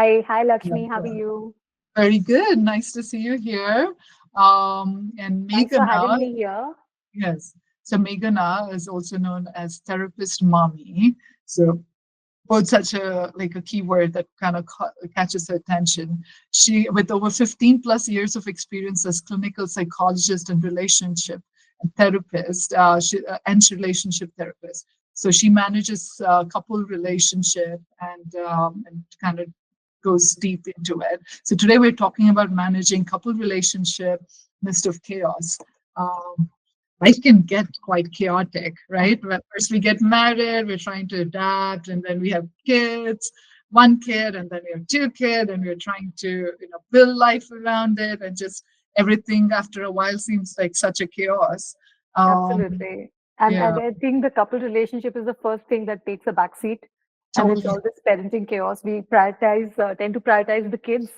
Hi, Lakshmi. How are Yeah. you? Very good. Nice to see you here. And Thanks for Meghna, having me here. yes. So Meghna is also known as therapist mommy. So both such a keyword that kind of catches her attention. She, with over 15 plus years of experience as clinical psychologist and relationship and therapist, and relationship therapist. So she manages couple relationship and kind of goes deep into it. So today we're talking about managing couple relationship midst of chaos. Um, Life can get quite chaotic, right? Well, first we get married, we're trying to adapt, and then we have kids, one kid, and then we have two kids, and we're trying to, build life around it, and just everything after a while seems like such a chaos. Um, Absolutely. And yeah, I think the couple relationship is the first thing that takes a backseat amidst totally. all this parenting chaos. We tend to prioritize the kids,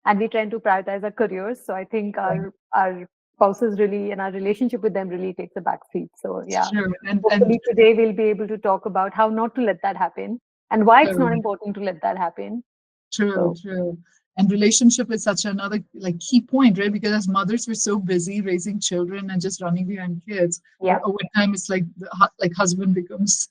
and we tend to prioritize our careers. So I think our spouses really and our relationship with them really takes a backseat. So yeah, Sure. And hopefully today we'll be able to talk about how not to let that happen and why it's not true, important to let that happen. true, So true. And relationship is such another like key point, right? Because as mothers, we're so busy raising children and just running behind kids. yeah, But over time, it's like like husband becomes,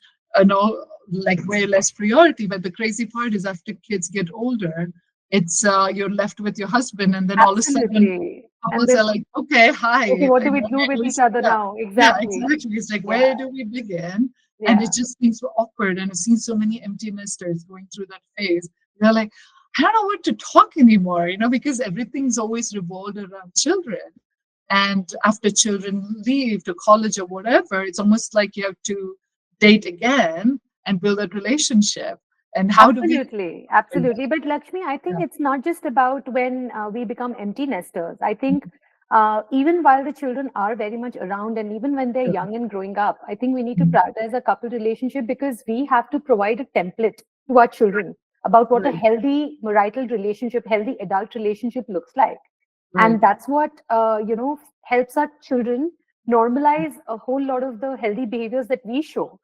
like way less priority. But the crazy part is after kids get older, it's you're left with your husband, and then all of a sudden absolutely. And couples then are like, okay, hi, okay, what I do we know do at with each least, other yeah, now? yeah, Exactly. exactly. It's like, Yeah. where do we begin? And Yeah. it just seems so awkward. And I've seen so many empty nesters going through that phase. They're like, I don't know what to talk anymore, because everything's always revolved around children. And after children leave to college or whatever, it's almost like you have to date again and build that relationship. And how do we Absolutely. avoid that? Absolutely. But Lakshmi, I think Yeah, it's not just about when we become empty nesters. I think even while the children are very much around and even when they're sure. young and growing up, I think we need to Mm, prioritize a couple relationship because we have to provide a template to our children about what a right, healthy marital relationship, healthy adult relationship looks like. right. And that's what, helps our children normalize a whole lot of the healthy behaviors that we show.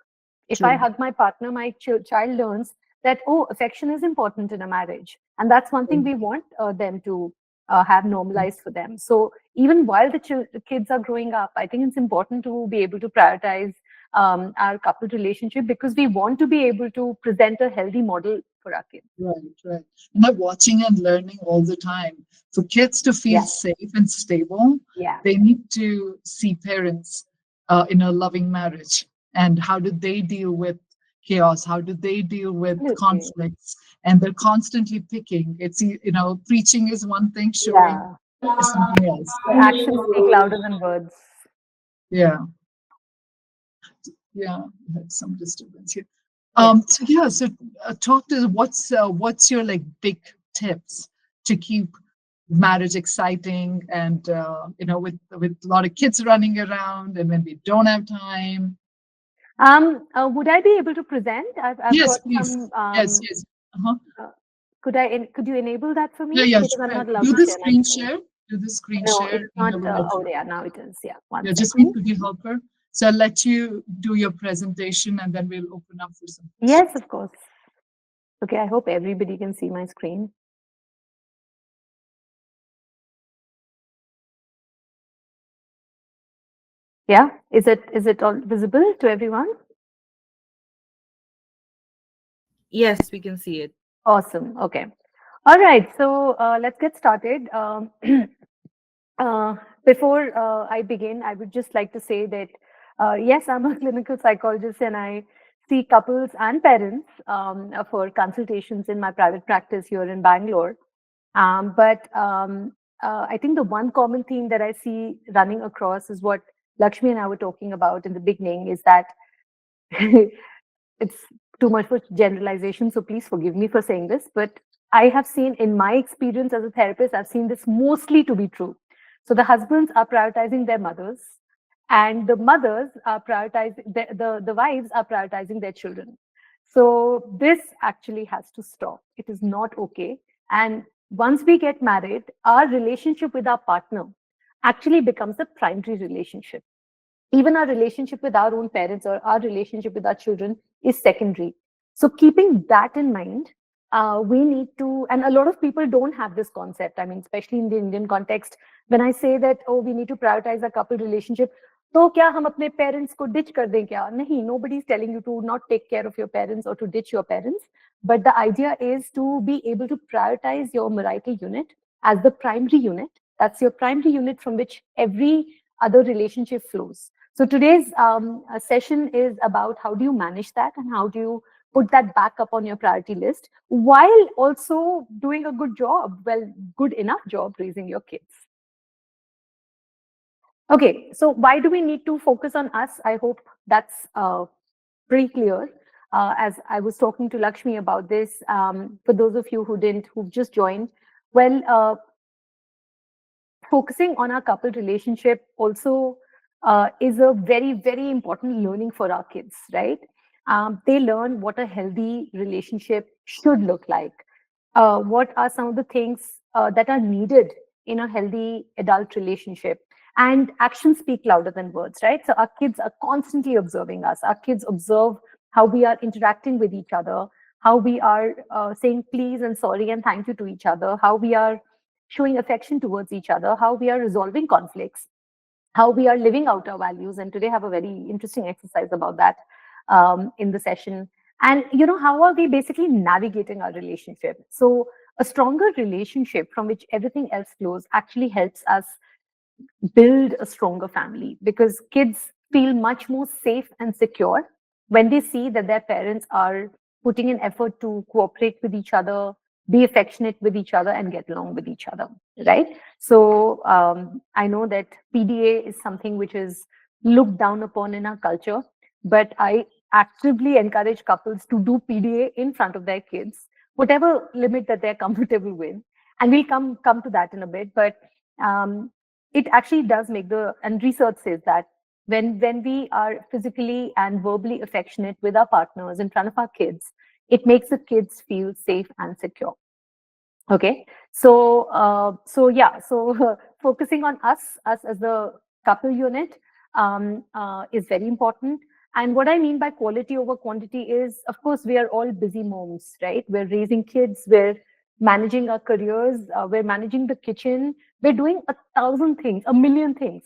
If I True. hug my partner, my child learns that, oh, affection is important in a marriage. And that's one thing we want them to have normalized for them. So even while the kids are growing up, I think it's important to be able to prioritize our couple relationship because we want to be able to present a healthy model for our kids. Right, right. And they're watching and learning all the time. For kids to feel Yeah, safe and stable, yeah, they need to see parents in a loving marriage. And how do they deal with chaos? How do they deal with absolutely. conflicts? And they're constantly picking. Preaching is one thing, showing Yeah, is something else. the actions speak louder than words. Yeah, yeah. That's some disturbance here. Yes. Talk to what's your like big tips to keep marriage exciting and with a lot of kids running around and when we don't have time. Would I be able to present? I've Yes, got please. some. Yes, yes. Uh-huh. Uh, could you enable that for Yeah, me? yeah, Because I'm sure. not allowed Do to the share my screen screen. share. Do the screen No, share it's and not. I will let Oh, you. yeah, now it is. Yeah, one Yeah, just second. could you help her? So I'll let you do your presentation and then we'll open up for some Yes, questions. of course. Okay, I hope everybody can see my screen. Yeah, is it all visible to everyone? Yes, we can see it. Awesome. Okay. All right. So let's get started. Uh, before I begin, I would just like to say that yes, I'm a clinical psychologist and I see couples and parents for consultations in my private practice here in Bangalore. But I think the one common theme that I see running across is what Lakshmi and I were talking about in the beginning is that it's too much for generalization. So please forgive me for saying this, but I have seen in my experience as a therapist, I've seen this mostly to be true. So the husbands are prioritizing their mothers, and the mothers are prioritizing the wives are prioritizing their children. So this actually has to stop. It is not okay. And once we get married, our relationship with our partner actually becomes the primary relationship. Even our relationship with our own parents or our relationship with our children is secondary. So keeping that in mind, we need to, and a lot of people don't have this concept. I mean, especially in the Indian context, when I say that, oh, we need to prioritize a couple relationship, तो क्या हम अपने parents को ditch कर दें क्या? नहीं, nobody is telling you to not take care of your parents or to ditch your parents. But the idea is to be able to prioritize your marital unit as the primary unit. That's your primary unit from which every other relationship flows. So today's session is about how do you manage that and how do you put that back up on your priority list while also doing a good job, well, good enough job raising your kids. Okay, so why do we need to focus on us? I hope that's pretty clear. As I was talking to Lakshmi about this, for those of you who've just joined, well, focusing on our couple relationship also is a very, very important learning for our kids, right? They learn what a healthy relationship should look like. What are some of the things that are needed in a healthy adult relationship? And actions speak louder than words, right? So our kids are constantly observing us. Our kids observe how we are interacting with each other, how we are saying please and sorry and thank you to each other, how we are showing affection towards each other, how we are resolving conflicts, how we are living out our values. And today I have a very interesting exercise about that in the session. And how are we basically navigating our relationship? So a stronger relationship from which everything else flows actually helps us build a stronger family, because kids feel much more safe and secure when they see that their parents are putting an effort to cooperate with each other, be affectionate with each other, and get along with each other, right? So I know that PDA is something which is looked down upon in our culture, but I actively encourage couples to do PDA in front of their kids, whatever limit that they're comfortable with. And we'll come to that in a bit. But um, it actually does make and research says that when we are physically and verbally affectionate with our partners in front of our kids, it makes the kids feel safe and secure. Okay, so yeah, so focusing on us as the couple unit is very important. And what I mean by quality over quantity is, of course, we are all busy moms, right? We're raising kids, we're managing our careers, we're managing the kitchen, we're doing 1,000 things, a million things.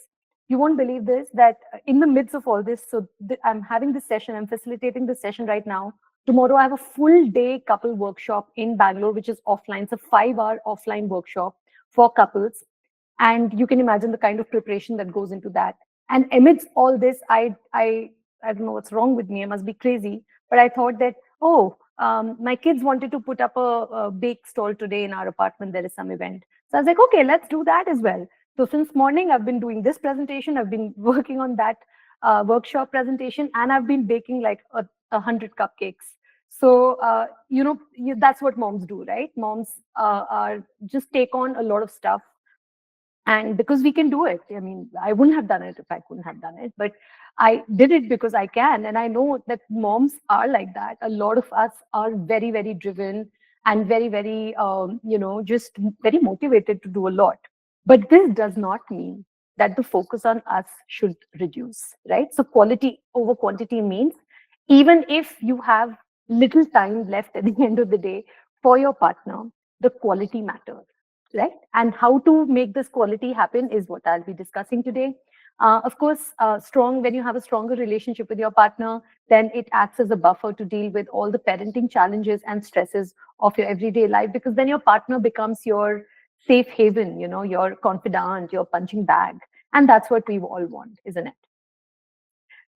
You won't believe this, that in the midst of all this, so I'm having this session, I'm facilitating this session right now. Tomorrow, I have a full day couple workshop in Bangalore, which is offline. It's a 5-hour offline workshop for couples. And you can imagine the kind of preparation that goes into that. And amidst all this, I don't know what's wrong with me. I must be crazy. But I thought that, oh, my kids wanted to put up a bake stall today in our apartment. There is some event. So I was like, okay, let's do that as well. So since morning, I've been doing this presentation. I've been working on that workshop presentation, and I've been baking like 100 cupcakes. So that's what moms do, right? Moms are just take on a lot of stuff, and because we can do it. I mean, I wouldn't have done it if I couldn't have done it, but I did it because I can. And I know that moms are like that. A lot of us are very, very driven and very, very just very motivated to do a lot. But this does not mean that the focus on us should reduce, right? So quality over quantity means even if you have little time left at the end of the day for your partner, the quality matters, right? And how to make this quality happen is what I'll be discussing today. Of course, when you have a stronger relationship with your partner, then it acts as a buffer to deal with all the parenting challenges and stresses of your everyday life, because then your partner becomes your safe haven, your confidant, your punching bag. And that's what we all want, isn't it?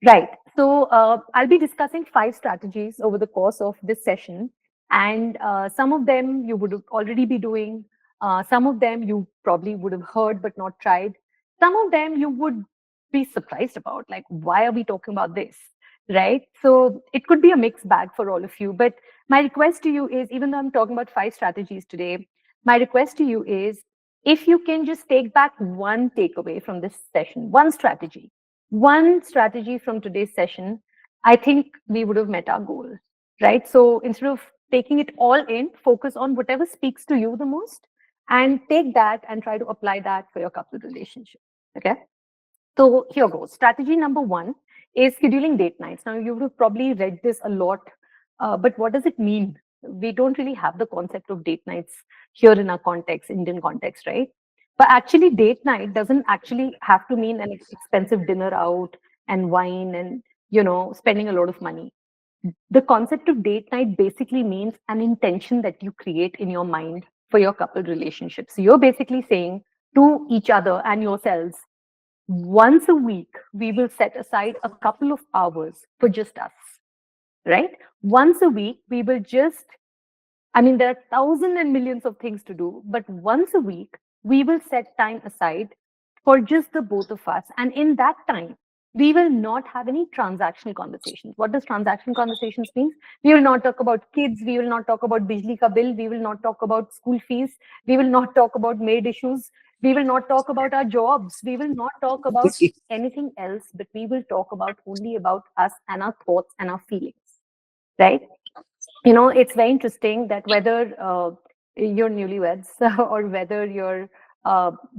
Right. So I'll be discussing 5 strategies over the course of this session. And some of them you would already be doing. Some of them you probably would have heard but not tried. Some of them you would be surprised about, like, why are we talking about this? Right. So it could be a mixed bag for all of you. But my request to you is, even though I'm talking about 5 strategies today, my request to you is, if you can just take back one takeaway from this session, one strategy from today's session, I think we would have met our goal, right? So instead of taking it all in, focus on whatever speaks to you the most and take that and try to apply that for your couple relationship. Okay. So here goes. Strategy number 1 is scheduling date nights. Now, you would have probably read this a lot, but what does it mean? we don't really have the concept of date nights here in our context, Indian context, right? But actually, date night doesn't actually have to mean an expensive dinner out and wine and, spending a lot of money. The concept of date night basically means an intention that you create in your mind for your couple relationship. So you're basically saying to each other and yourselves, once a week, we will set aside a couple of hours for just us, right? Once a week, we will just, I mean, there are thousands and millions of things to do, but once a week, we will set time aside for just the both of us. And in that time, we will not have any transactional conversations. What does transactional conversations mean? We will not talk about kids. We will not talk about Bijli ka bill. We will not talk about school fees. We will not talk about maid issues. We will not talk about our jobs. We will not talk about anything else, but we will talk about only about us and our thoughts and our feelings, right? It's very interesting that whether you're newlyweds or whether you're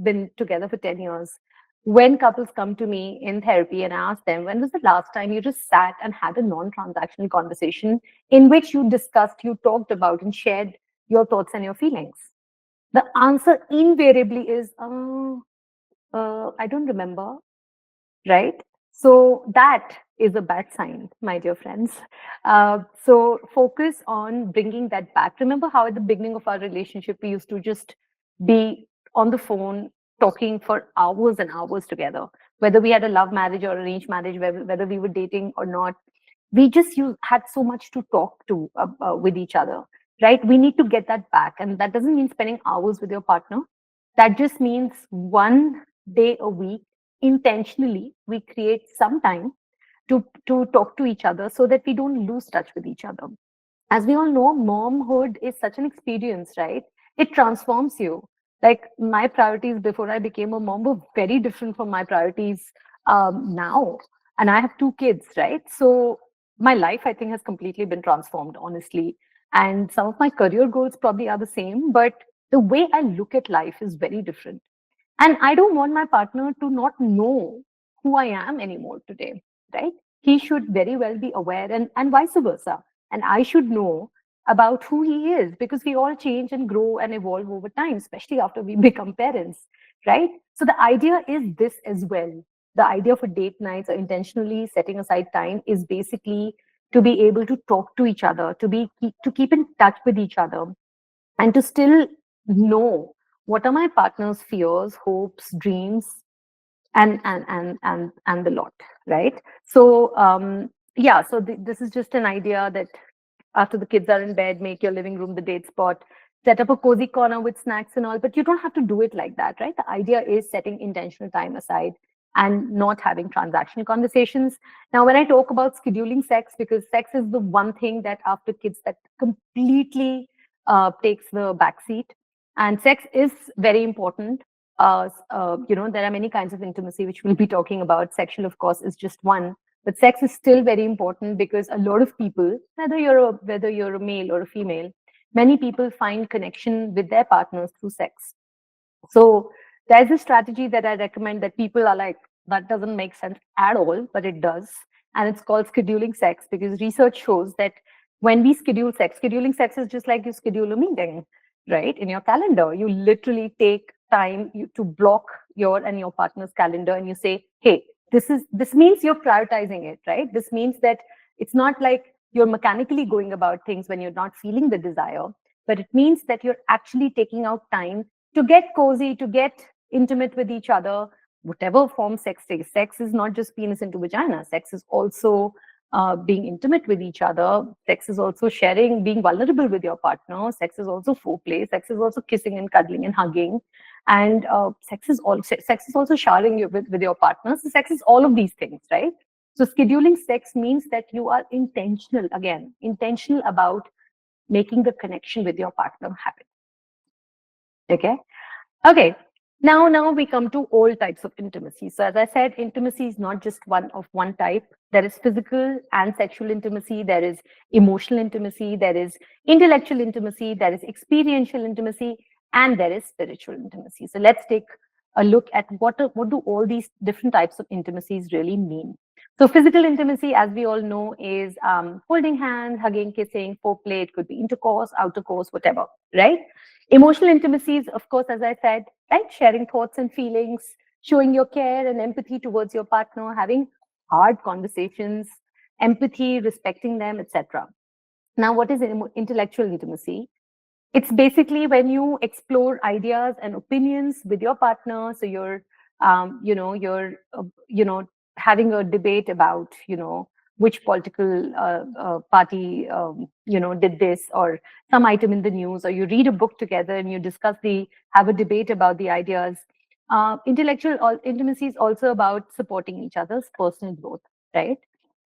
been together for 10 years, when couples come to me in therapy and I ask them, when was the last time you just sat and had a non-transactional conversation in which you discussed, you talked about and shared your thoughts and your feelings? The answer invariably is, I don't remember, right? So that is a bad sign, my dear friends. So focus on bringing that back. Remember how at the beginning of our relationship, we used to just be on the phone talking for hours and hours together, whether we had a love marriage or arranged marriage, whether we were dating or not. We just had so much to talk to with each other, right? We need to get that back. And that doesn't mean spending hours with your partner. That just means 1 day a week intentionally we create some time to talk to each other so that we don't lose touch with each other. As we all know, momhood is such an experience, right? It transforms you. Like my priorities before I became a mom were very different from my priorities now. And I have 2 kids, right? So my life, I think, has completely been transformed, honestly. And some of my career goals probably are the same, but the way I look at life is very different. And I don't want my partner to not know who I am anymore today, right? He should very well be aware and vice versa. And I should know about who he is because we all change and grow and evolve over time, especially after we become parents, right? So the idea is this as well. The idea for date nights or intentionally setting aside time is basically to be able to talk to each other, to keep in touch with each other, and to still know what are my partner's fears, hopes, dreams, and the lot, right? So yeah, so this is just an idea that after the kids are in bed, make your living room the date spot, set up a cozy corner with snacks and all, but you don't have to do it like that, right? The idea is setting intentional time aside and not having transactional conversations. Now, when I talk about scheduling sex, because sex is the one thing that after kids that completely takes the backseat, and sex is very important. There are many kinds of intimacy which we'll be talking about. Sexual, of course, is just one, but sex is still very important because a lot of people, whether you're a male or a female, many people find connection with their partners through sex. So there's a strategy that I recommend that people are like, that doesn't make sense at all, but it does. And it's called scheduling sex because research shows that when we schedule sex, scheduling sex is just like you schedule a meeting, right? In your calendar, you literally take time to block your and your partner's calendar and you say, hey, this means you're prioritizing it, right? This means that it's not like you're mechanically going about things when you're not feeling the desire, but it means that you're actually taking out time to get cozy, to get intimate with each other, whatever form sex takes. Sex is not just penis into vagina. Sex is also being intimate with each other. Sex is also sharing, being vulnerable with your partner. Sex is also foreplay. Sex is also kissing and cuddling and hugging. And sex is also showering you with your partner. So sex is all of these things, right? So scheduling sex means that you are intentional, again, intentional about making the connection with your partner happen. Okay. Okay. Now we come to all types of intimacy. So as I said, intimacy is not just one type. There is physical and sexual intimacy. There is emotional intimacy. There is intellectual intimacy. There is experiential intimacy, and there is spiritual intimacy. So let's take a look at what do all these different types of intimacies really mean. So physical intimacy, as we all know, is holding hands, hugging, kissing, foreplay. It could be intercourse, outer course, whatever, right? Emotional intimacies, of course, as I said, right? Sharing thoughts and feelings, showing your care and empathy towards your partner, having hard conversations, empathy, respecting them, etc. Now, what is intellectual intimacy? It's basically when you explore ideas and opinions with your partner. So you're having a debate about, which political party, did this, or some item in the news, or you read a book together and you have a debate about the ideas. Intellectual intimacy is also about supporting each other's personal growth, right?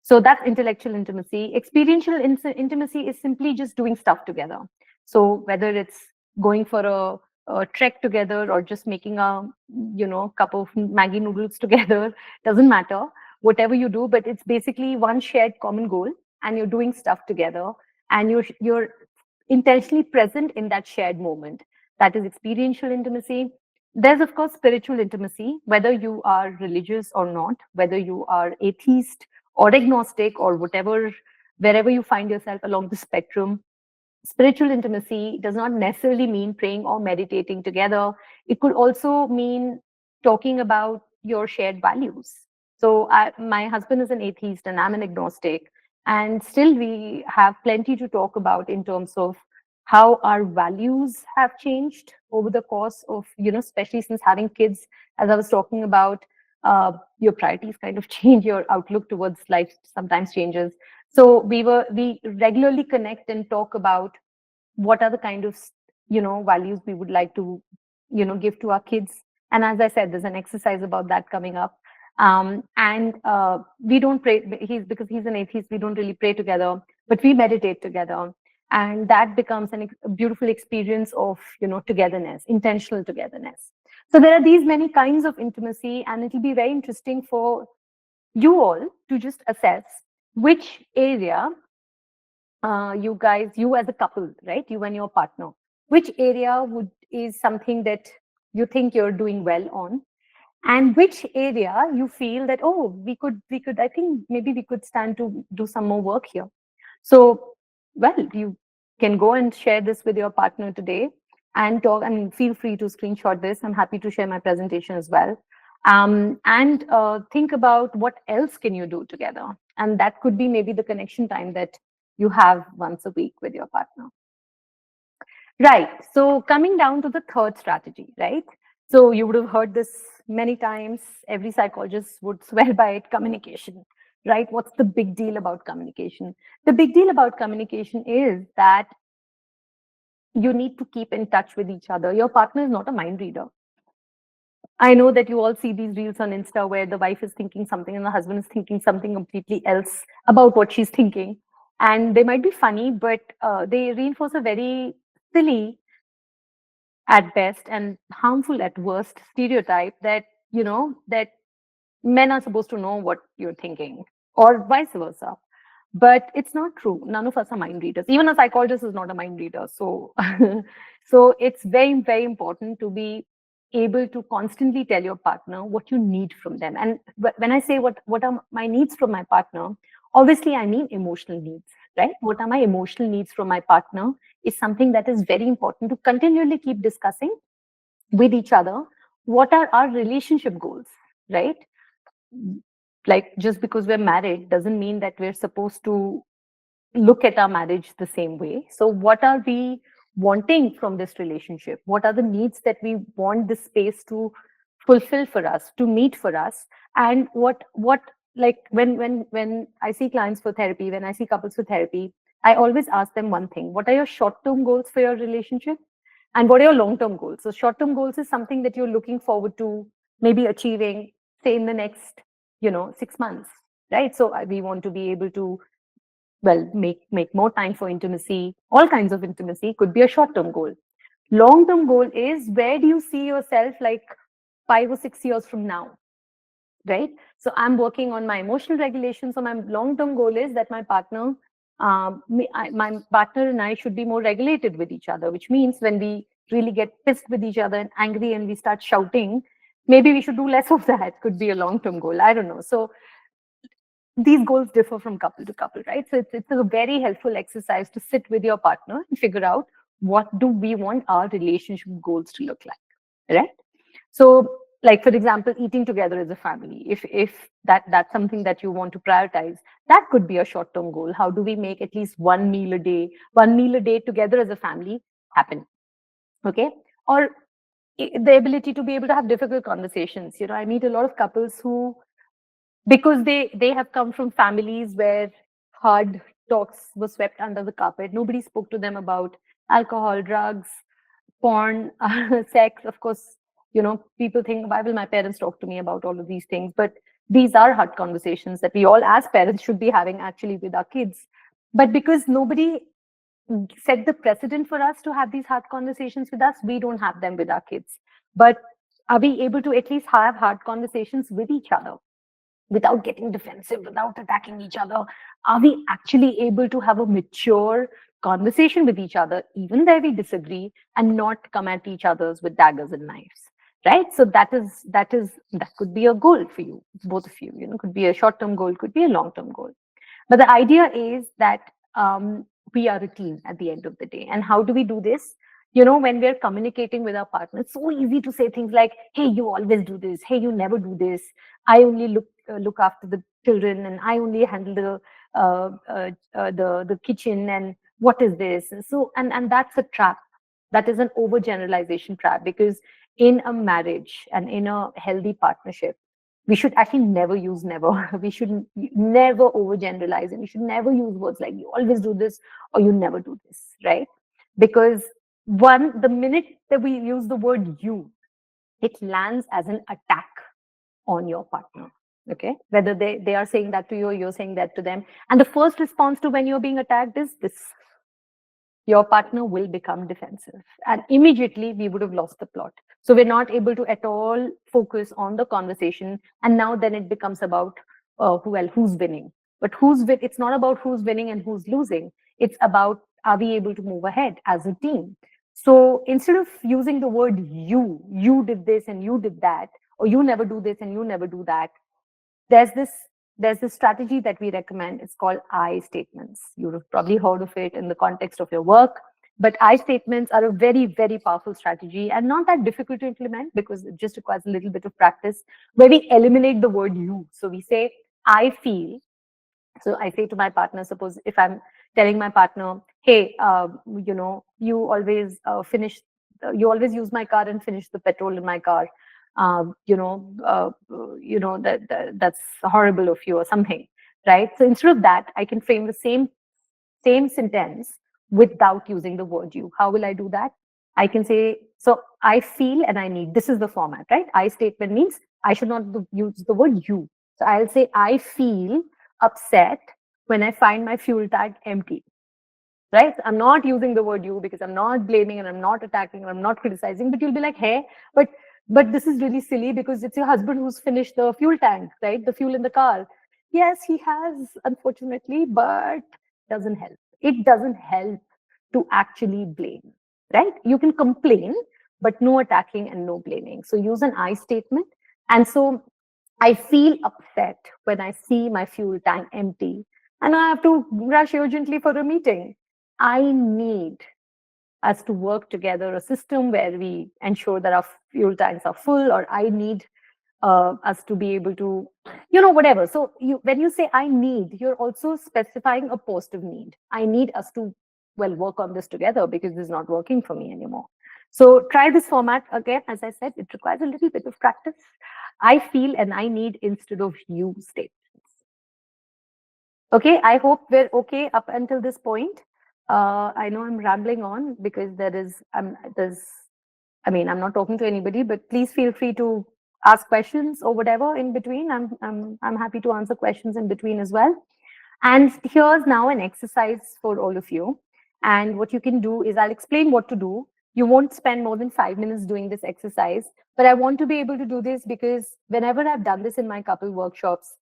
So that's intellectual intimacy. Experiential intimacy is simply just doing stuff together. So whether it's going for a trek together or just making a cup of Maggie noodles together, doesn't matter. Whatever you do, but it's basically one shared common goal, and you're doing stuff together, and you're intentionally present in that shared moment. That is experiential intimacy. There's, of course, spiritual intimacy, whether you are religious or not, whether you are atheist or agnostic or whatever, wherever you find yourself along the spectrum. Spiritual intimacy does not necessarily mean praying or meditating together. It could also mean talking about your shared values. So, my husband is an atheist and I'm an agnostic. And still, we have plenty to talk about in terms of how our values have changed over the course of, especially since having kids, as I was talking about, your priorities kind of change, your outlook towards life sometimes changes. So we regularly connect and talk about what are the kind of values we would like to give to our kids. And as I said, there's an exercise about that coming up. And we don't pray. Because he's an atheist, we don't really pray together, but we meditate together, and that becomes a beautiful experience of togetherness, intentional togetherness. So there are these many kinds of intimacy, and it'll be very interesting for you all to just assess which area, you as a couple, right? You and your partner, which area is something that you think you're doing well on, and which area you feel that, oh, we could, I think maybe we could stand to do some more work here. So, well, you can go and share this with your partner today and talk, and feel free to screenshot this. I'm happy to share my presentation as well. And think about what else can you do together. And that could be maybe the connection time that you have once a week with your partner. Right. So coming down to the third strategy, right? So you would have heard this many times. Every psychologist would swear by it: communication, right? What's the big deal about communication? The big deal about communication is that you need to keep in touch with each other. Your partner is not a mind reader. I know that you all see these reels on Insta where the wife is thinking something and the husband is thinking something completely else about what she's thinking. And they might be funny, but they reinforce a very silly at best and harmful at worst stereotype that, that men are supposed to know what you're thinking, or vice versa. But it's not true. None of us are mind readers. Even a psychologist is not a mind reader. So so it's very, very important to be able to constantly tell your partner what you need from them. And when I say what are my needs from my partner, obviously I mean emotional needs, right? What are my emotional needs from my partner is something that is very important to continually keep discussing with each other. What are our relationship goals, right? Like, just because we're married doesn't mean that we're supposed to look at our marriage the same way. So what are we wanting from this relationship? What are the needs that we want this space to fulfill for us, to meet for us? And what like when I see clients for therapy, when I see couples for therapy, I always ask them one thing: what are your short-term goals for your relationship, and what are your long-term goals? So short-term goals is something that you're looking forward to maybe achieving, say, in the next 6 months, right? So we want to be able to, well, make more time for intimacy. All kinds of intimacy could be a short-term goal. Long-term goal is, where do you see yourself like 5 or 6 years from now, right? So I'm working on my emotional regulation. So my long-term goal is that my partner, my partner and I should be more regulated with each other, which means when we really get pissed with each other and angry and we start shouting, maybe we should do less of that. Could be a long-term goal. I don't know. So these goals differ from couple to couple, right? So it's a very helpful exercise to sit with your partner and figure out what do we want our relationship goals to look like, right? So, like for example, eating together as a family. If that's something that you want to prioritize, that could be a short-term goal. How do we make at least one meal a day together as a family happen? Okay, or the ability to be able to have difficult conversations. I meet a lot of couples who, because they have come from families where hard talks were swept under the carpet. Nobody spoke to them about alcohol, drugs, porn, sex. Of course, people think, why will my parents talk to me about all of these things? But these are hard conversations that we all as parents should be having actually with our kids. But because nobody set the precedent for us to have these hard conversations with us, we don't have them with our kids. But are we able to at least have hard conversations with each other without getting defensive, without attacking each other? Are we actually able to have a mature conversation with each other, even where we disagree, and not come at each other's with daggers and knives? Right. So that could be a goal for you, both of you. Could be a short-term goal, could be a long-term goal. But the idea is that we are a team at the end of the day. And how do we do this? When we're communicating with our partner, it's so easy to say things like, hey, you always do this. Hey, you never do this. I only look after the children, and I only handle the kitchen. And what is this? And that's a trap. That is an overgeneralization trap, because in a marriage and in a healthy partnership, we should actually never use never. We should never overgeneralize, and we should never use words like you always do this or you never do this, right? Because the minute that we use the word you, it lands as an attack on your partner. Okay, whether they are saying that to you or you're saying that to them, and the first response to when you're being attacked is this, your partner will become defensive, and immediately we would have lost the plot. So we're not able to at all focus on the conversation, and now then it becomes about who's winning. But it's not about who's winning and who's losing. It's about, are we able to move ahead as a team? So instead of using the word you did this and you did that, or you never do this and you never do that, there's this there's this strategy that we recommend. It's called I statements. You have probably heard of it in the context of your work. But I statements are a very, very powerful strategy, and not that difficult to implement, because it just requires a little bit of practice, where we eliminate the word you. So we say, I feel. So I say to my partner, suppose if I'm telling my partner, hey, you always use my car and finish the petrol in my car. That's horrible of you, or something, right? So instead of that, I can frame the same sentence without using the word you. How will I do that? I can say, so I feel and I need. This is the format, right? I statement means I should not use the word you. So I'll say, I feel upset when I find my fuel tank empty, right? I'm not using the word you, because I'm not blaming and I'm not attacking and I'm not criticizing. But you'll be like, hey, but this is really silly, because it's your husband who's finished the fuel tank, right? The fuel in the car. Yes, he has, unfortunately, but doesn't help. It doesn't help to actually blame, right? You can complain, but no attacking and no blaming. So use an I statement. And so I feel upset when I see my fuel tank empty and I have to rush urgently for a meeting. I need us to work together a system where we ensure that our fuel tanks are full, or I need us to be able to, whatever. So when you say I need, you're also specifying a positive need. I need us to, work on this together, because this is not working for me anymore. So try this format again. As I said, it requires a little bit of practice. I feel and I need instead of you statements. Okay, I hope we're okay up until this point. I know I'm rambling on, because I'm not talking to anybody, but please feel free to ask questions or whatever in between. I'm happy to answer questions in between as well. And here's now an exercise for all of you. And what you can do is, I'll explain what to do. You won't spend more than 5 minutes doing this exercise, but I want to be able to do this because whenever I've done this in my couple workshops,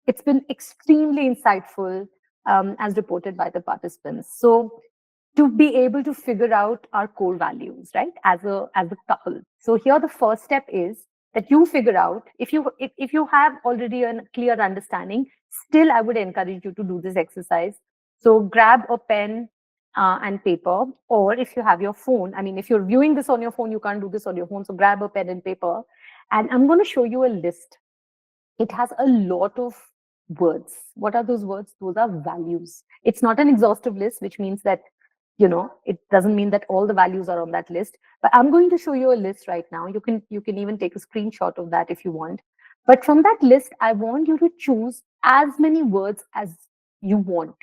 it's been extremely insightful, as reported by the participants. So to be able to figure out our core values, right, as a couple. So here the first step is, that you figure out. If you have already a clear understanding, still I would encourage you to do this exercise. So grab a pen and paper, or if you have your phone, I mean, if you're viewing this on your phone, you can't do this on your phone. So grab a pen and paper, and I'm going to show you a list. It has a lot of words. What are those words? Those are values. It's not an exhaustive list, which means that, it doesn't mean that all the values are on that list. But I'm going to show you a list right now. You can even take a screenshot of that if you want. But from that list, I want you to choose as many words as you want.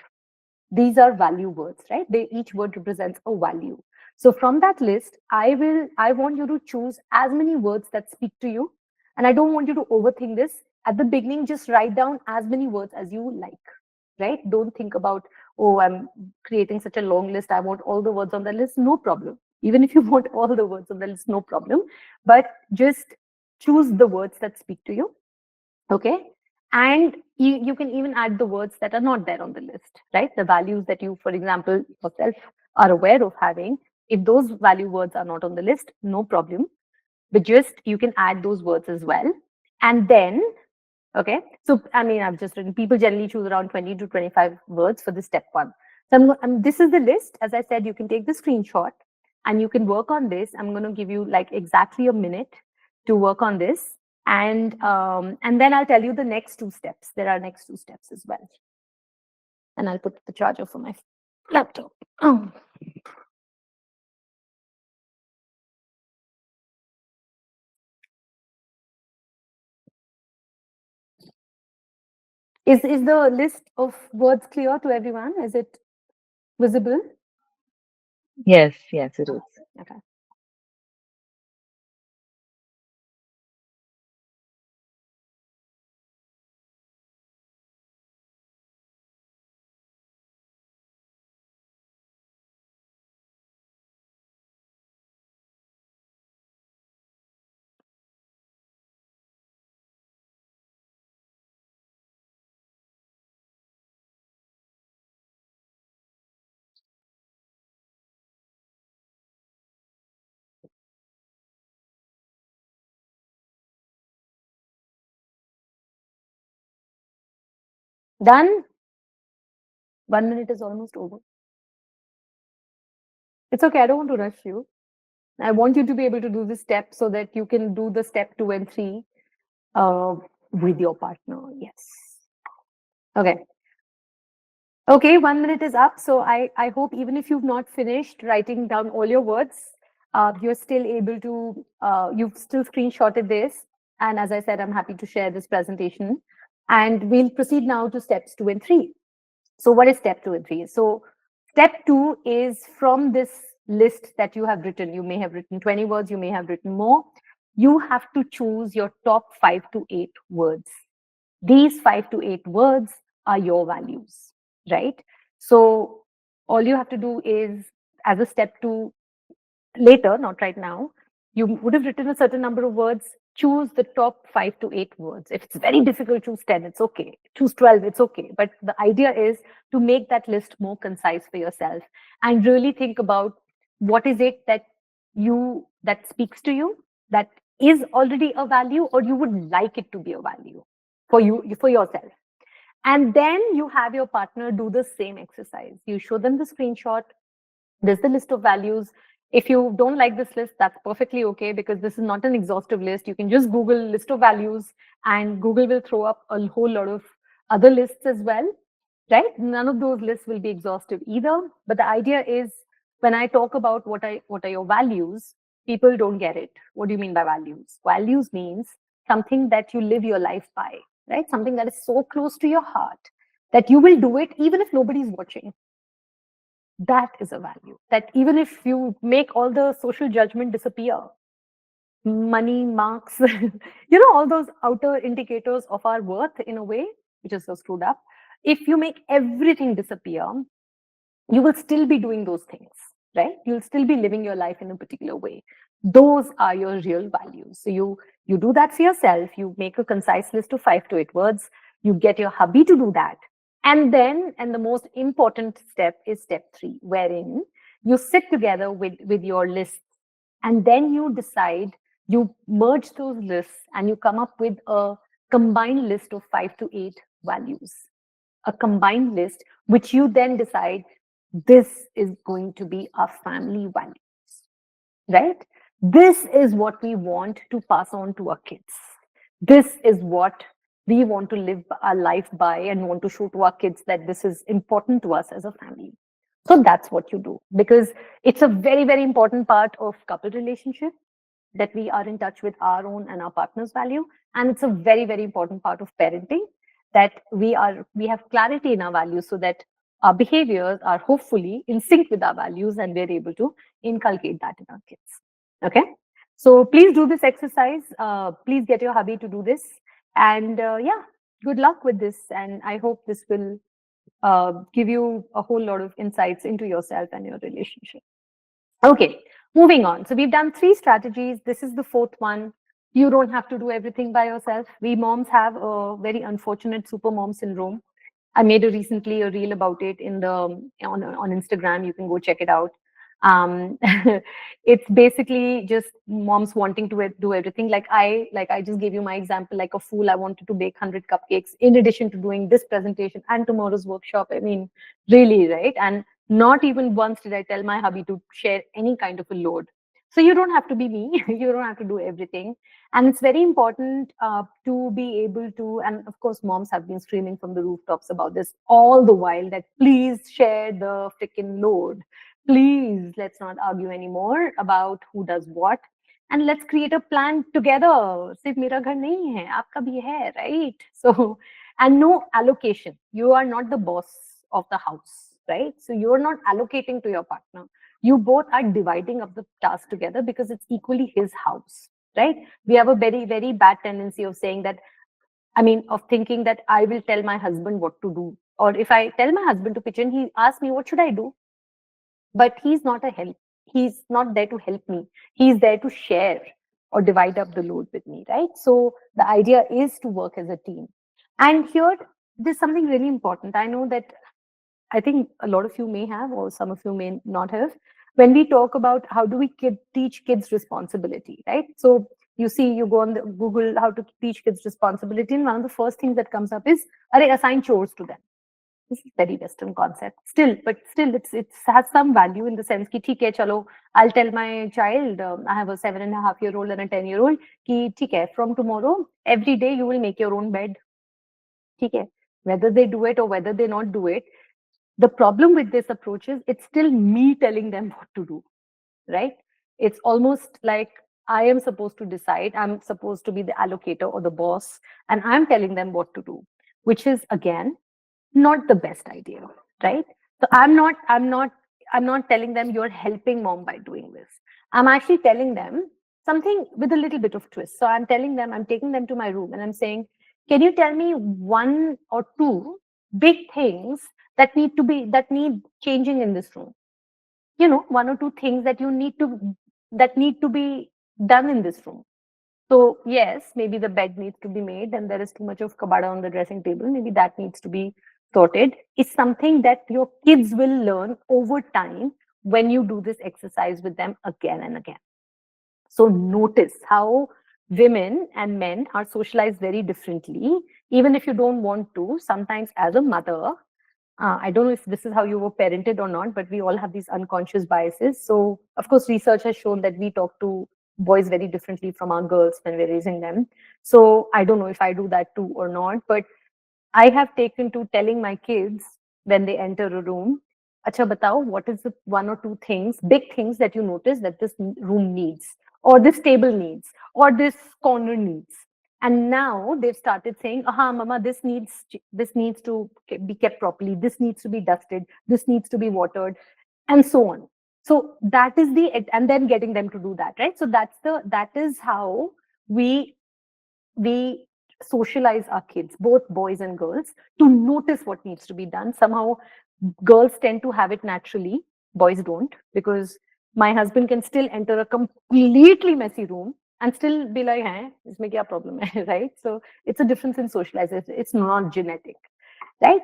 These are value words, right? Each word represents a value. So from that list, I want you to choose as many words that speak to you. And I don't want you to overthink this. At the beginning, just write down as many words as you like, right? Don't think about, oh, I'm creating such a long list, I want all the words on the list. No problem. Even if you want all the words on the list, no problem. But just choose the words that speak to you. Okay. And you can even add the words that are not there on the list, right? The values that you, for example, yourself are aware of having. If those value words are not on the list, no problem. But just you can add those words as well. And then, okay, so I mean, I've just written people generally choose around 20 to 25 words for the step one. So this is the list. As I said, you can take the screenshot and you can work on this. I'm going to give you like exactly a minute to work on this. And then I'll tell you the next two steps. There are next two steps as well. And I'll put the charger for my laptop. Oh. Is the list of words clear to everyone? Is it visible? Yes, yes, it is. Okay. Done? 1 minute is almost over. It's okay. I don't want to rush you. I want you to be able to do this step so that you can do the step 2 and 3 uh, with your partner. Yes. Okay. Okay, 1 minute is up. So I hope even if you've not finished writing down all your words, you're still able to, you've still screenshotted this. And as I said, I'm happy to share this presentation. And we'll proceed now to steps 2 and 3. So what is step 2 and 3? So step 2 is from this list that you have written. You may have written 20 words, you may have written more. You have to choose your top 5 to 8 words. These 5 to 8 words are your values, right? So all you have to do is, as a step 2, later, not right now, you would have written a certain number of words. Choose the top 5 to 8 words. If it's very difficult, choose 10, it's okay. Choose 12, it's okay. But the idea is to make that list more concise for yourself and really think about what is it that speaks to you, that is already a value, or you would like it to be a value for for yourself. And then you have your partner do the same exercise. You show them the screenshot. There's the list of values. If you don't like this list, that's perfectly okay, because this is not an exhaustive list. You can just Google list of values and Google will throw up a whole lot of other lists as well, right? None of those lists will be exhaustive either. But the idea is, when I talk about what are your values, people don't get it. What do you mean by values? Values means something that you live your life by, right? Something that is so close to your heart that you will do it even if nobody's watching. That is a value. That even if you make all the social judgment disappear, money, marks, all those outer indicators of our worth in a way, which is so screwed up. If you make everything disappear, you will still be doing those things, right? You'll still be living your life in a particular way. Those are your real values. So you do that for yourself. You make a concise list of 5 to 8 words. You get your hubby to do that. And the most important step is step 3, wherein you sit together with your lists, and then you decide You merge those lists and you come up with a combined list of 5 to 8 values, a combined list, which you then decide this is going to be our family values, right? This is what we want to pass on to our kids. This is what we want to live our life by and want to show to our kids that this is important to us as a family. So that's what you do, because it's a very, very important part of couple relationship that we are in touch with our own and our partner's value. And it's a very, very important part of parenting that we have clarity in our values so that our behaviors are hopefully in sync with our values and we're able to inculcate that in our kids. Okay. So please do this exercise. Please get your hubby to do this. And yeah, good luck with this. And I hope this will give you a whole lot of insights into yourself and your relationship. Okay, moving on. So we've done 3 strategies. This is the 4th one. You don't have to do everything by yourself. We moms have a very unfortunate super mom syndrome. I made recently a reel about it in the on Instagram. You can go check it out. Um, it's basically just moms wanting to do everything. Like I just gave you my example. Like a fool, I wanted to bake 100 cupcakes in addition to doing this presentation and tomorrow's workshop. I mean, really, right? And not even once did I tell my hubby to share any kind of a load. So you don't have to be me. You don't have to do everything. And it's very important to be able to, and of course, moms have been screaming from the rooftops about this all the while that please share the freaking load. Please, let's not argue anymore about who does what. And let's create a plan together. सिर्फ मेरा घर नहीं है, आपका भी है, right? So, and no allocation. You are not the boss of the house, right? So you're not allocating to your partner. You both are dividing up the task together because it's equally his house, right? We have a very, very bad tendency of saying that, I mean, of thinking that I will tell my husband what to do. Or if I tell my husband to pitch in, he asks me, what should I do? But he's not a help. He's not there to help me. He's there to share or divide up the load with me, right? So the idea is to work as a team. And here, there's something really important. I know that I think a lot of you may have, or some of you may not have. When we talk about how do we teach kids responsibility, right? So you see, you go on the Google how to teach kids responsibility, and one of the first things that comes up is, assign chores to them. This is very Western concept. Still, but still, it has some value in the sense कि ठीक है, चलो, I'll tell my child, I have a 7.5-year-old and a 10-year-old, कि ठीक है, from tomorrow, every day you will make your own bed. ठीक है, whether they do it or whether they not do it, the problem with this approach is it's still me telling them what to do, right? It's almost like I am supposed to decide. I'm supposed to be the allocator or the boss, and I'm telling them what to do, which is again not the best idea, right? So I'm not telling them you're helping mom by doing this. I'm actually telling them something with a little bit of twist. So I'm telling them, I'm taking them to my room and I'm saying, can you tell me 1 or 2 big things that need changing in this room? 1 or 2 things that need to be done in this room. So yes, maybe the bed needs to be made and there is too much of kabada on the dressing table. Maybe that needs to be sorted. It's something that your kids will learn over time when you do this exercise with them again and again. So notice how women and men are socialized very differently. Even if you don't want to, sometimes as a mother, I don't know if this is how you were parented or not, but we all have these unconscious biases. So, of course, research has shown that we talk to boys very differently from our girls when we're raising them. So, I don't know if I do that too or not, but I have taken to telling my kids when they enter a room, Acha batao, what is the 1 or 2 things, big things that you notice that this room needs, or this table needs, or this corner needs. And now they've started saying, aha, mama, this needs to be kept properly, this needs to be dusted, this needs to be watered, and so on. So that is and then getting them to do that, right? So that is how we socialize our kids, both boys and girls, to notice what needs to be done. Somehow girls tend to have it naturally, boys don't, because my husband can still enter a completely messy room and still be like, hey, isme kya problem hai? Right? So it's a difference in socialization. It's not genetic, right?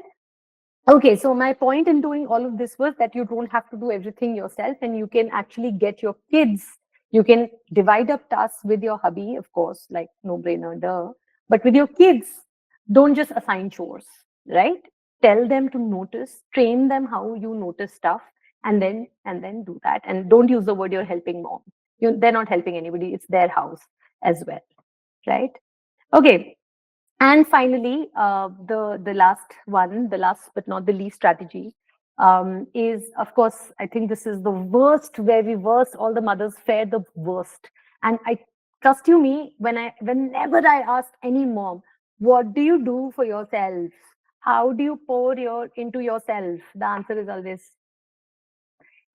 Okay, so my point in doing all of this was that you don't have to do everything yourself and you can actually get your kids You can divide up tasks with your hubby, of course, like no brainer, duh. But with your kids, don't just assign chores, right? Tell them to notice, train them how you notice stuff, and then do that. And don't use the word you're helping mom. They're not helping anybody. It's their house as well, right? Okay. And finally, the last one, the last but not the least strategy, is, of course, I think this is the worst, where we worst, all the mothers fare the worst. And I trust you me, whenever I ask any mom, what do you do for yourself? How do you pour into yourself? The answer is always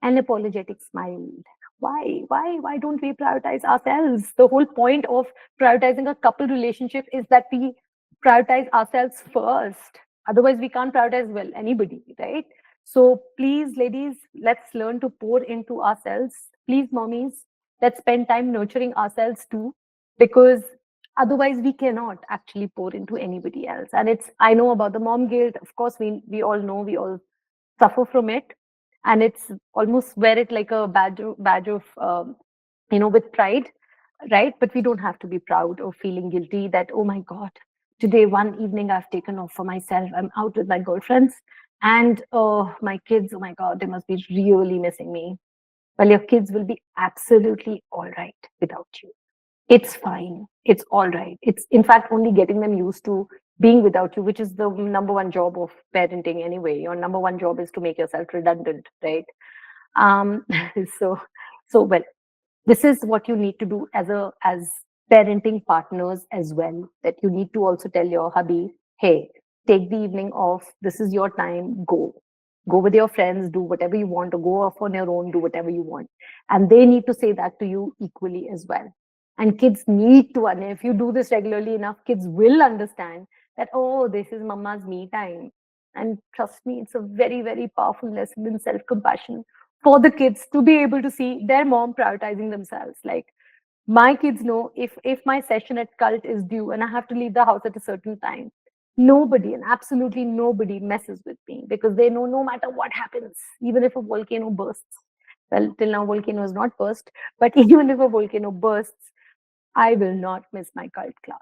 an apologetic smile. Why don't we prioritize ourselves? The whole point of prioritizing a couple relationship is that we prioritize ourselves first. Otherwise, we can't prioritize well anybody, right? So please, ladies, let's learn to pour into ourselves. Please, mommies, let's spend time nurturing ourselves too, because otherwise we cannot actually pour into anybody else. And it's, I know about the mom guilt. Of course, we all know, we all suffer from it, and it's almost wear it like a badge of with pride, right? But we don't have to be proud or feeling guilty that, oh my god, today one evening I've taken off for myself, I'm out with my girlfriends, and oh, my kids, oh my god, they must be really missing me. Well, your kids will be absolutely all right without you. It's fine. It's all right. It's, in fact, only getting them used to being without you, which is the number one job of parenting anyway. Your number one job is to make yourself redundant, right? Um, so, well, this is what you need to do as parenting partners as well. That you need to also tell your hubby, hey, take the evening off. This is your time. Go with your friends. Do whatever you want, or go off on your own. Do whatever you want, and they need to say that to you equally as well. And kids need to, and if you do this regularly enough, kids will understand that, oh, this is mama's me time. And trust me, it's a very, very powerful lesson in self compassion for the kids to be able to see their mom prioritizing themselves. Like, my kids know, if my session at cult is due and I have to leave the house at a certain time, nobody, and absolutely nobody, messes with me, because they know no matter what happens, even if a volcano bursts, well, till now volcano has not burst, but even if a volcano bursts, I will not miss my cult class,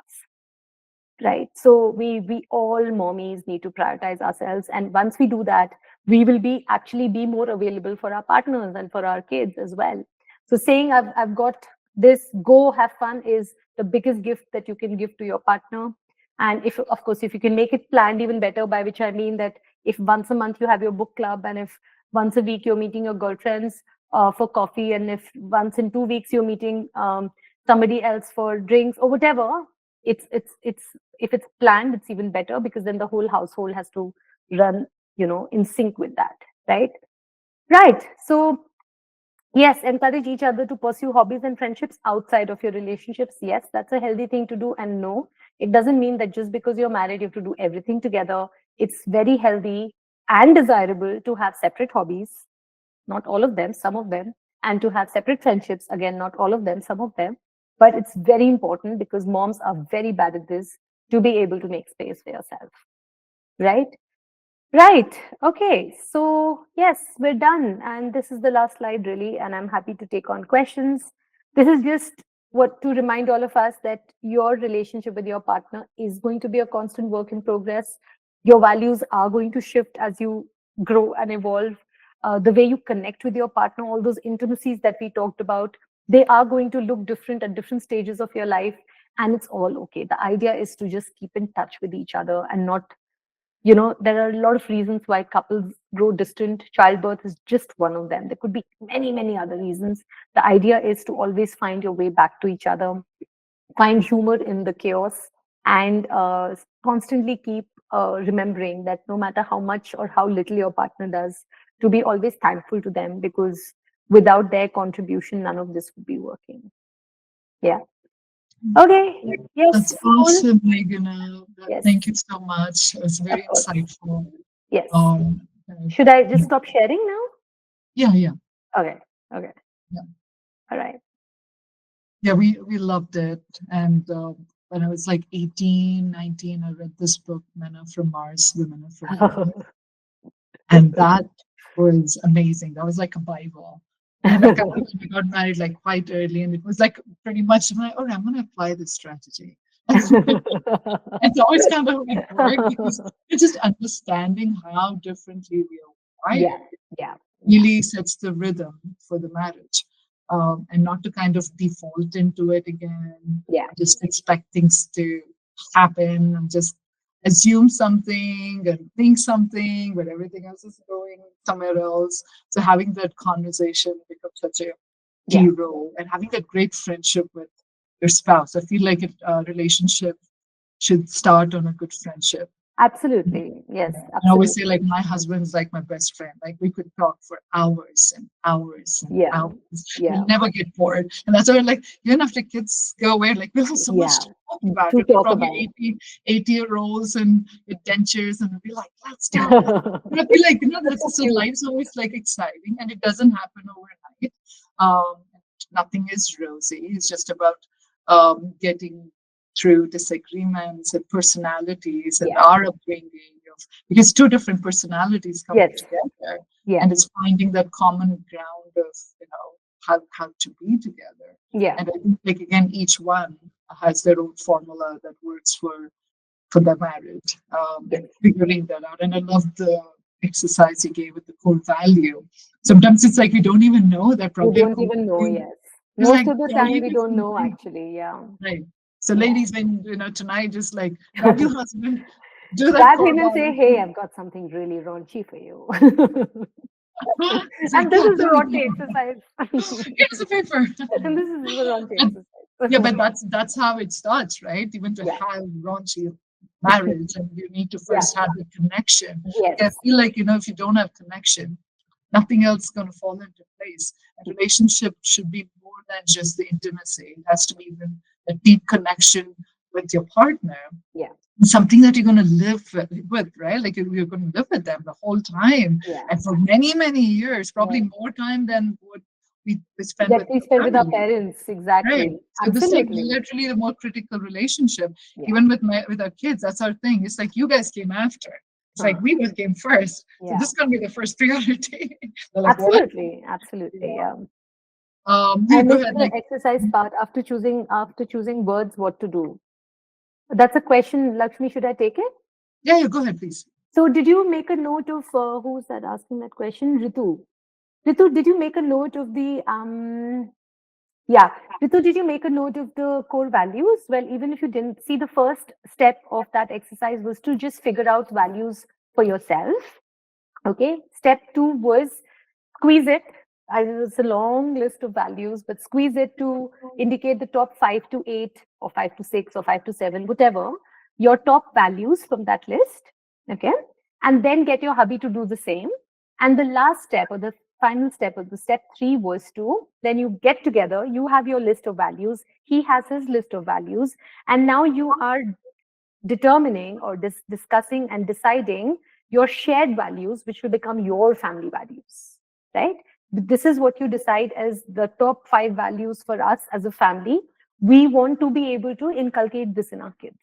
right? So we all mommies need to prioritize ourselves, and once we do that, we will be actually be more available for our partners and for our kids as well. So saying I've got this, go have fun, is the biggest gift that you can give to your partner. And if, of course, if you can make it planned, even better, by which I mean that if once a month you have your book club, and if once a week you're meeting your girlfriends for coffee, and if once in 2 weeks you're meeting somebody else for drinks or whatever, it's if it's planned, it's even better, because then the whole household has to run, in sync with that, right? Right. So yes, encourage each other to pursue hobbies and friendships outside of your relationships. Yes, that's a healthy thing to do. And no, it doesn't mean that just because you're married you have to do everything together. It's very healthy and desirable to have separate hobbies, not all of them, some of them, and to have separate friendships, again, not all of them, some of them. But it's very important, because moms are very bad at this, to be able to make space for yourself, right? Right. Okay. So, yes, we're done. And this is the last slide, really. And I'm happy to take on questions. This is just what to remind all of us that your relationship with your partner is going to be a constant work in progress. Your values are going to shift as you grow and evolve. The way you connect with your partner, all those intimacies that we talked about, they are going to look different at different stages of your life. And it's all okay. The idea is to just keep in touch with each other and not, there are a lot of reasons why couples grow distant. Childbirth is just one of them. There could be many, many other reasons. The idea is to always find your way back to each other, find humor in the chaos, and constantly keep remembering that no matter how much or how little your partner does, to be always thankful to them, because without their contribution, none of this would be working. Yeah. Okay. That's Yes. Cool. awesome, Meghna. Yes. Thank you so much. It was Of very course. insightful. Yes. And, Should I just stop sharing now? yeah. Okay. Okay. Yeah. All right. Yeah, we loved it. And when I was like 18, 19, I read this book, Men Are From Mars, Women Are From Venus. And that was amazing. That was like a Bible. And I kind of we got married like quite early, and it was like pretty much I'm like, all right, I'm going to apply this strategy. It's always kind of like work because it's just understanding how differently we are Yeah, wired yeah, yeah, really sets the rhythm for the marriage. And not to kind of default into it again, yeah, just expect things to happen and just assume something and think something, but everything else is going somewhere else. So having that conversation becomes such a yeah. key role, and having that great friendship with your spouse. I feel like a relationship should start on a good friendship. Absolutely. Yes, Yeah. I always say, absolutely. like, my husband's like my best friend. Like, we could talk for hours and hours and Yeah, hours. yeah, We'll never get bored. And that's why, like, even after kids go away, like, we'll have so much yeah. to talk about. To We'll be talk probably about. 80-year-olds and with dentures, and we'll be like, let's talk. And I feel like, That's that's so so cute. life's always like exciting, and it doesn't happen overnight. Um, Nothing is rosy. It's just about getting through disagreements and personalities and Yeah. our upbringing of, because two different personalities coming Yes. together, Yes. and it's finding that common ground of how to be together. Yeah. And I think, like, again, each one has their own formula that works for the marriage, Yes. and figuring that out. And I love the exercise you gave with the core value. Sometimes it's like we don't even know that We probably a don't core even know. value Yes. is Most like of the time, totally we don't different know thing. actually. Yeah. Right. So, Yeah. ladies, when tonight, just like grab your husband, do that Grab core him and say, value. "Hey, I've got something really raunchy for you." It's like, And this yeah, is the there we raunchy go. exercise. Here's the paper. And this is the raunchy And yeah, exercise. but that's how it starts, right? Even to Yeah. have raunchy marriage, and you need to Yeah. first have the connection. I Yes. feel like, if you don't have connection, nothing else is going to fall into place. And relationship should be more than just the intimacy. It has to be even a deep connection with your partner, Yeah. something that you're going to live with, right? Like, you're going to live with them the whole time, Yeah. and for many, many years, Yeah. probably more time than what we spend That with we the spend with our family. parents. Right. Exactly. So this is like Absolutely. literally the more critical relationship. Yeah. Even with our kids, that's our thing. It's like you guys came after. It's like Huh. we both came first. So Yeah. this is gonna be the first priority. They're like, what? Absolutely. Absolutely. Yeah. Yeah. Yeah, I go missed ahead. the Like, exercise part after choosing words, what to do. That's a question, Lakshmi. Should I take it? yeah, go ahead, please. So, did you make a note of who's that asking that question? Ritu. Ritu, did you make a note of the Yeah, Ritu, did you make a note of the core values? Well, even if you didn't see, the first step of that exercise was to just figure out values for yourself. Okay. Step two was squeeze it. It's a long list of values, but squeeze it to indicate the top 5 to 8 or 5 to 6 or 5 to 7, whatever your top values from that list. Okay. And then get your hubby to do the same. And the last step or the final step of the step three was to then you get together, you have your list of values, he has his list of values, and now you are determining or discussing and deciding your shared values, which will become your family values, right? This is what you decide as the top 5 values for us as a family. We want to be able to inculcate this in our kids,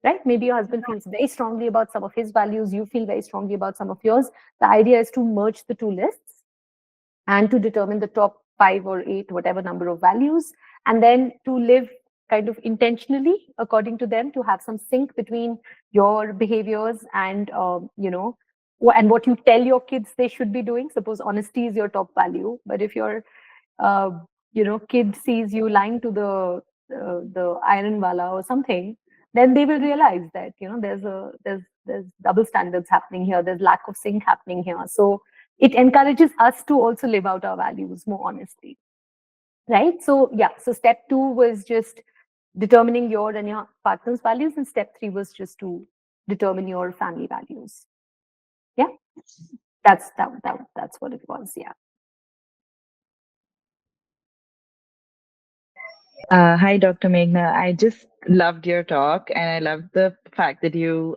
right? Maybe your husband feels very strongly about some of his values, you feel very strongly about some of yours. The idea is to merge the two lists and to determine the top 5 or 8, whatever number of values, and then to live kind of intentionally according to them, to have some sync between your behaviors and and what you tell your kids they should be doing. Suppose honesty is your top value, but if your uh, kid sees you lying to the iron wala or something, then they will realize that there's double standards happening here, there's lack of sync happening here. So it encourages us to also live out our values more honestly, right? So yeah, so step two was just determining your and your partner's values, and step three was just to determine your family values. Yeah, that's what it was. Yeah. Hi, Dr. Meghna. I just loved your talk, and I loved the fact that you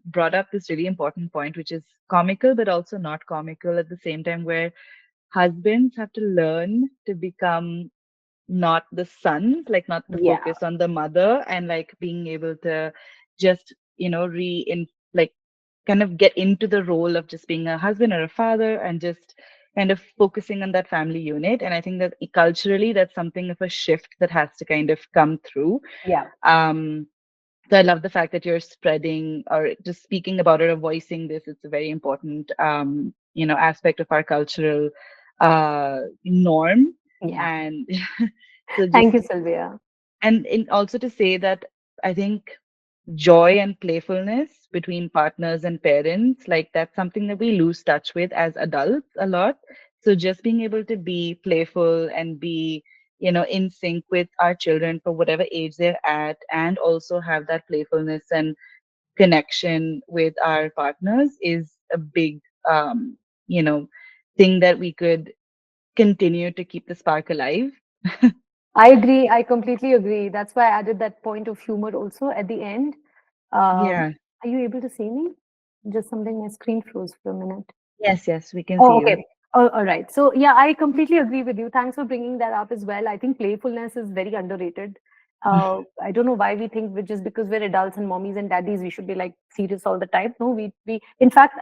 brought up this really important point, which is comical, but also not comical at the same time, where husbands have to learn to become not the sons, like not to Yeah. focus on the mother, and like being able to just, re in like kind of get into the role of just being a husband or a father and just kind of focusing on that family unit. And I think that culturally, that's something of a shift that has to kind of come through. Yeah, Um, so I love the fact that you're spreading or just speaking about it or voicing this. It's a very important, aspect of our cultural norm. yeah. And so Thank just, you, Sylvia. and also to say that I think joy and playfulness between partners and parents, like that's something that we lose touch with as adults a lot. So just being able to be playful and be, in sync with our children for whatever age they're at, and also have that playfulness and connection with our partners is a big, um, you know, thing that we could continue to keep the spark alive. I agree. I completely agree. That's why I added that point of humor also at the end. Um, Yeah. are you able to see me? Just something, my screen froze for a minute. Yes, yes, we can see Oh, you. okay. Oh, all right. So, yeah, I completely agree with you. Thanks for bringing that up as well. I think playfulness is very underrated. I don't know why we think just because we're adults and mommies and daddies, we should be like serious all the time. No, in fact,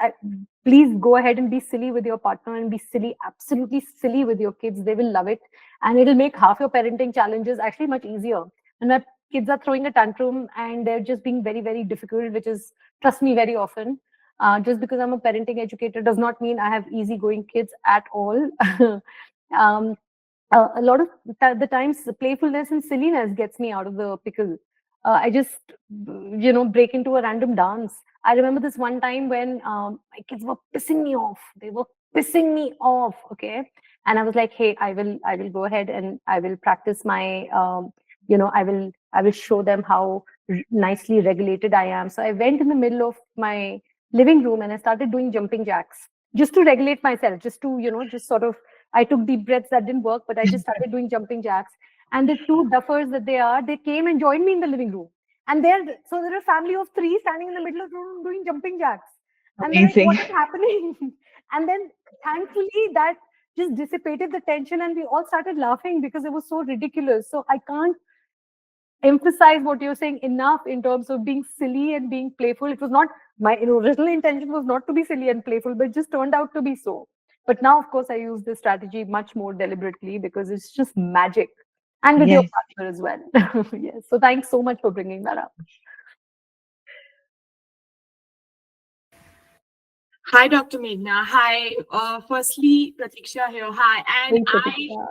please go ahead and be silly with your partner and be silly, absolutely silly with your kids. They will love it. And it'll make half your parenting challenges actually much easier. When my kids are throwing a tantrum and they're just being very, very difficult, which is, trust me, very often, just because I'm a parenting educator does not mean I have easygoing kids at all. um, a lot of the times, the playfulness and silliness gets me out of the pickle. I just, break into a random dance. I remember this one time when my kids were pissing me off. They were pissing me off. Okay, and I was like, hey, I will go ahead and I will practice my, I will show them how nicely regulated I am. So I went in the middle of my living room and I started doing jumping jacks just to regulate myself, just to, just sort of, I took deep breaths that didn't work, but I just started doing jumping jacks. And the two duffers that they are, they came and joined me in the living room. And so they're a family of three standing in the middle of the room doing jumping jacks. And they're like, Amazing. what is happening? And then thankfully that just dissipated the tension and we all started laughing because it was so ridiculous. So I can't emphasize what you're saying enough in terms of being silly and being playful. It was not my original intention was not to be silly and playful, but it just turned out to be so. But now, of course, I use this strategy much more deliberately because it's just magic, and with your Yes. partner as well. Yes. So thanks so much for bringing that up. Hi, Dr. Meghna. Hi. Firstly, Pratiksha here. Hi. And Hey, I, Pratisha.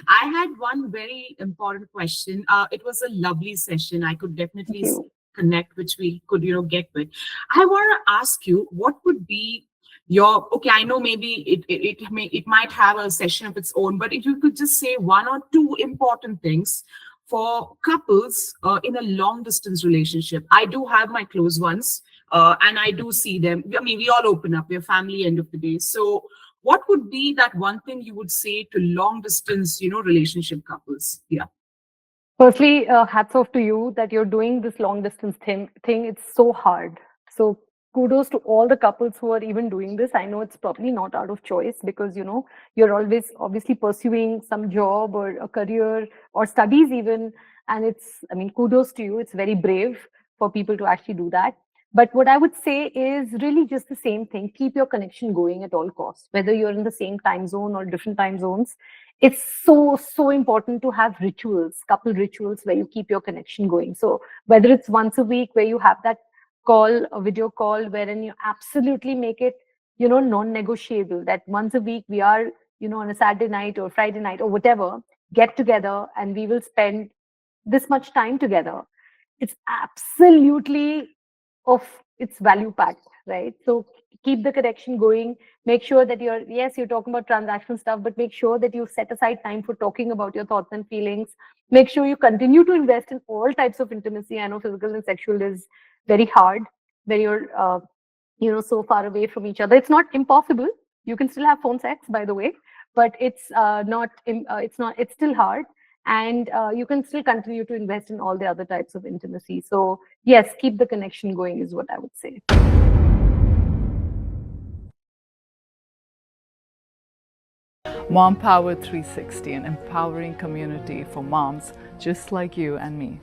I had one very important question. It was a lovely session. I could Thank definitely you. connect, which we could, get with. I want to ask you, what would be your, okay, I know maybe it might have a session of its own, but if you could just say one or two important things for couples in a long distance relationship. I do have my close ones, and I do see them. I mean, we all open up. We're family end of the day. So, what would be that one thing you would say to long distance, relationship couples? Yeah. Firstly, hats off to you that you're doing this long distance thing. It's so hard. So kudos to all the couples who are even doing this. I know it's probably not out of choice because you're always obviously pursuing some job or a career or studies even. And I mean, kudos to you. It's very brave for people to actually do that. But what I would say is really just the same thing. Keep your connection going at all costs, whether you're in the same time zone or different time zones. It's so important to have rituals, couple rituals, where you keep your connection going. So whether it's once a week where you have that call, a video call, wherein you absolutely make it non-negotiable that once a week we are on a Saturday night or Friday night or whatever, get together and we will spend this much time together. It's absolutely of its value packed, right? So keep the connection going. Make sure that you're talking about transactional stuff, but make sure that you set aside time for talking about your thoughts and feelings. Make sure you continue to invest in all types of intimacy. I know physical and sexual is very hard when you're so far away from each other. It's not impossible. You can still have phone sex, by the way, but it's still hard, and you can still continue to invest in all the other types of intimacy. So yes, keep the connection going is what I would say. Mompower360, an empowering community for moms just like you and me.